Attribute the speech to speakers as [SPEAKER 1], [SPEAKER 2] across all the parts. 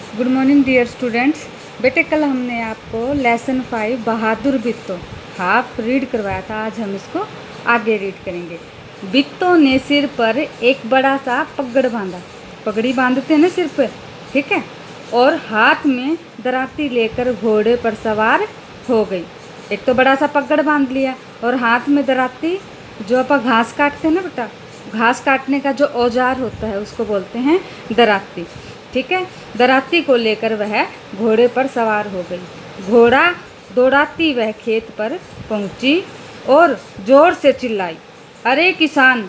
[SPEAKER 1] Good morning dear students. बेटे कल हमने आपको लेसन 5 बहादुर बित्तो हाफ रीड करवाया था। आज हम इसको आगे रीड करेंगे। बित्तो ने सिर पर एक बड़ा सा पगड़ बांधा, पगड़ी बांधते हैं ना सिर पर, ठीक है, और हाथ में दराती लेकर घोड़े पर सवार हो गई। एक तो बड़ा सा पगड़ बांध लिया और हाथ में दराती, जो अपन घास काटते हैं ना बेटा, घास काटने का जो औजार होता है उसको बोलते हैं दराती, ठीक है। दराती को लेकर वह घोड़े पर सवार हो गई। घोड़ा दौड़ाती वह खेत पर पहुंची और जोर से चिल्लाई, अरे किसान,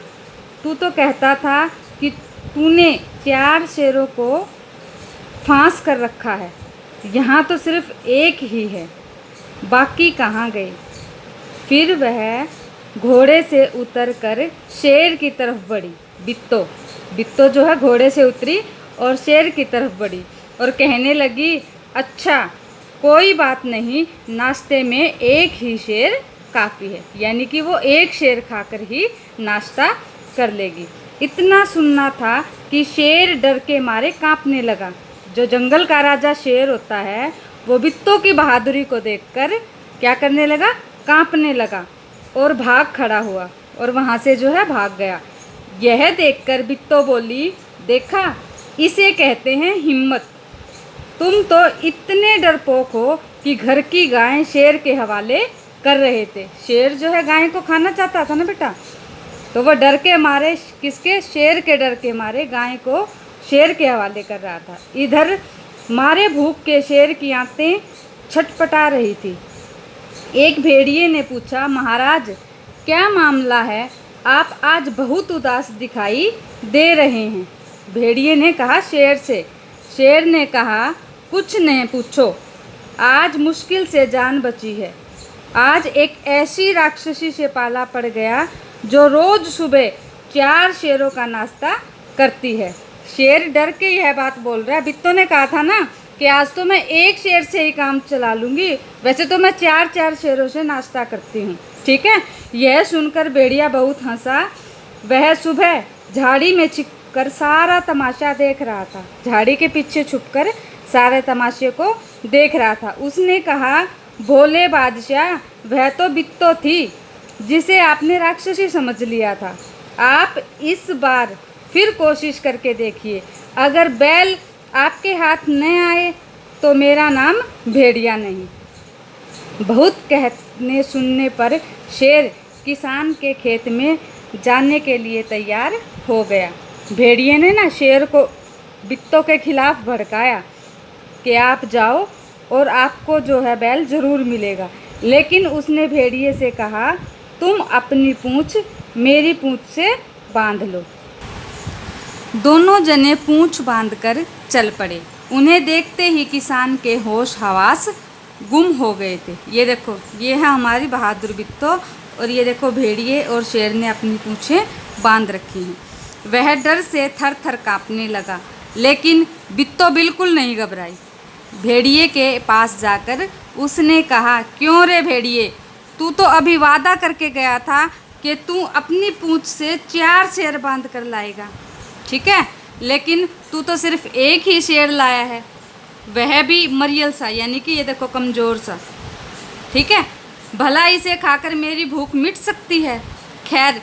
[SPEAKER 1] तू तो कहता था कि तूने 4 शेरों को फांस कर रखा है, यहाँ तो सिर्फ एक ही है, बाकी कहाँ गए। फिर वह घोड़े से उतरकर शेर की तरफ बढ़ी। बित्तो जो है घोड़े से उतरी और शेर की तरफ बढ़ी और कहने लगी, अच्छा कोई बात नहीं, नाश्ते में एक ही शेर काफ़ी है, यानी कि वो एक शेर खाकर ही नाश्ता कर लेगी। इतना सुनना था कि शेर डर के मारे कांपने लगा। जो जंगल का राजा शेर होता है वो बित्तो की बहादुरी को देखकर क्या करने लगा, कांपने लगा और भाग खड़ा हुआ और वहाँ से जो है भाग गया। यह देखकर बित्तो बोली, देखा, इसे कहते हैं हिम्मत। तुम तो इतने डरपोक हो कि घर की गाय शेर के हवाले कर रहे थे। शेर जो है गाय को खाना चाहता था ना बेटा, तो वह डर के मारे, किसके, शेर के डर के मारे गाय को शेर के हवाले कर रहा था। इधर मारे भूख के शेर की आंतें छटपटा रही थी। एक भेड़िए ने पूछा, महाराज क्या मामला है, आप आज बहुत उदास दिखाई दे रहे हैं। भेड़िए ने कहा शेर से। शेर ने कहा, कुछ नहीं पूछो, आज मुश्किल से जान बची है। आज एक ऐसी राक्षसी से पाला पड़ गया जो रोज़ सुबह 4 शेरों का नाश्ता करती है। शेर डर के यह बात बोल रहा है। बित्तो ने कहा था ना कि आज तो मैं एक शेर से ही काम चला लूँगी, वैसे तो मैं 4 शेरों से नाश्ता करती हूँ, ठीक है। यह सुनकर भेड़िया बहुत हंसा। वह सुबह झाड़ी में छिपकर सारा तमाशा देख रहा था, झाड़ी के पीछे छुपकर सारे तमाशे को देख रहा था। उसने कहा, भोले बादशाह, वह तो बित्तो थी जिसे आपने राक्षसी समझ लिया था। आप इस बार फिर कोशिश करके देखिए, अगर बैल आपके हाथ न आए तो मेरा नाम भेड़िया नहीं। बहुत कहने सुनने पर शेर किसान के खेत में जाने के लिए तैयार हो गया। भेड़िए ने ना शेर को बित्तो के खिलाफ भड़काया कि आप जाओ और आपको जो है बैल ज़रूर मिलेगा, लेकिन उसने भेड़िए से कहा, तुम अपनी पूँछ मेरी पूँछ से बांध लो। दोनों जने पूँछ बांधकर चल पड़े। उन्हें देखते ही किसान के होश हवास गुम हो गए थे। ये देखो, ये है हमारी बहादुर बित्तो, और ये देखो भेड़िए और शेर ने अपनी पूँछें बांध रखी हैं। वह डर से थर थर काँपने लगा, लेकिन बित्तो बिल्कुल नहीं घबराई। भेड़िए के पास जाकर उसने कहा, क्यों रे भेड़िए, तू तो अभी वादा करके गया था कि तू अपनी पूँछ से 4 शेर बांध कर लाएगा, ठीक है, लेकिन तू तो सिर्फ एक ही शेर लाया है, वह भी मरियल सा, यानी कि ये देखो कमज़ोर सा, ठीक है। भला इसे खाकर मेरी भूख मिट सकती है, खैर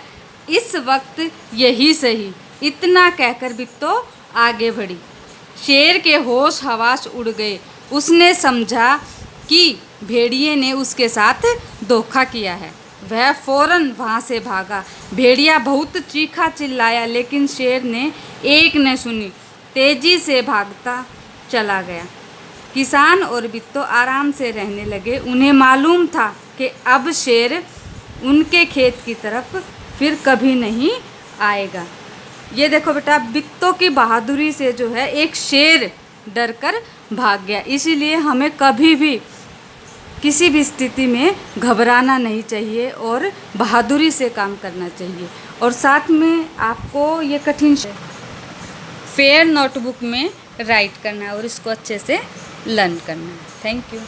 [SPEAKER 1] इस वक्त यही सही। इतना कहकर बित्तो आगे बढ़ी। शेर के होश हवास उड़ गए। उसने समझा कि भेड़िए ने उसके साथ धोखा किया है। वह फौरन वहाँ से भागा। भेड़िया बहुत चीखा चिल्लाया, लेकिन शेर ने एक न सुनी, तेजी से भागता चला गया। किसान और बित्तो आराम से रहने लगे। उन्हें मालूम था कि अब शेर उनके खेत की तरफ फिर कभी नहीं आएगा। ये देखो बेटा, बित्तो की बहादुरी से जो है एक शेर डरकर भाग गया। इसीलिए हमें कभी भी किसी भी स्थिति में घबराना नहीं चाहिए और बहादुरी से काम करना चाहिए। और साथ में आपको ये कठिन फेयर नोटबुक में राइट करना है और इसको अच्छे से लर्न करना है। Thank you.